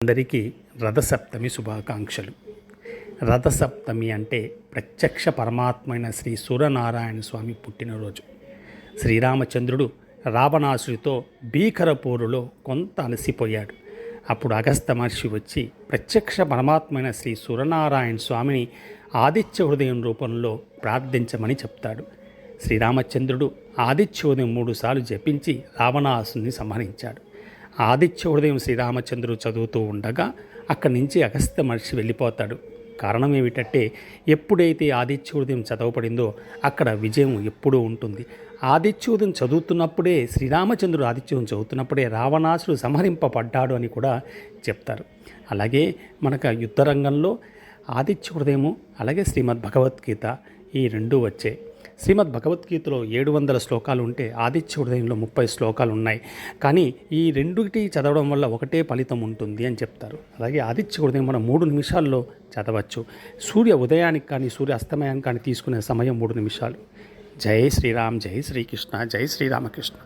అందరికీ రథసప్తమి శుభాకాంక్షలు. రథసప్తమి అంటే ప్రత్యక్ష పరమాత్మైన శ్రీ సూర్యనారాయణ స్వామి పుట్టినరోజు. శ్రీరామచంద్రుడు రావణాసుడితో భీకర పోరులో కొంత అలసిపోయాడు. అప్పుడు అగస్త్య మహర్షి వచ్చి ప్రత్యక్ష పరమాత్మైన శ్రీ సూర్యనారాయణ స్వామిని ఆదిత్య హృదయం రూపంలో ప్రార్థించమని చెప్తాడు. శ్రీరామచంద్రుడు ఆదిత్య హృదయం 3 సార్లు జపించి రావణాసుని సంహరించాడు. ఆదిత్య హృదయం శ్రీరామచంద్రుడు చదువుతూ ఉండగా అక్కడి నుంచి అగస్త్య మహర్షి వెళ్ళిపోతాడు. కారణం ఏమిటంటే ఎప్పుడైతే ఆదిత్య హృదయం చదవబడిందో అక్కడ విజయం ఎప్పుడూ ఉంటుంది. ఆదిత్య హృదయం చదువుతున్నప్పుడే శ్రీరామచంద్రుడు ఆదిత్య హృదయం చదువుతున్నప్పుడే రావణాసుడు సంహరింపబడ్డాడు అని కూడా చెప్తారు. అలాగే మనకు యుద్ధ రంగంలో ఆదిత్య హృదయము అలాగే శ్రీమద్ భగవద్గీత ఈ రెండూ వచ్చాయి. శ్రీమద్ భగవద్గీతలో 700 శ్లోకాలు ఉంటే ఆదిత్య హృదయంలో 30 శ్లోకాలు ఉన్నాయి. కానీ ఈ రెండుటి చదవడం వల్ల ఒకటే ఫలితం ఉంటుంది అని చెప్తారు. అలాగే ఆదిత్య హృదయం మనం 3 నిమిషాల్లో చదవచ్చు. సూర్య ఉదయానికి కానీ సూర్య అస్తమయానికి కానీ తీసుకునే సమయం 3 నిమిషాలు. జై శ్రీరామ్, జై శ్రీకృష్ణ, జై శ్రీరామకృష్ణ.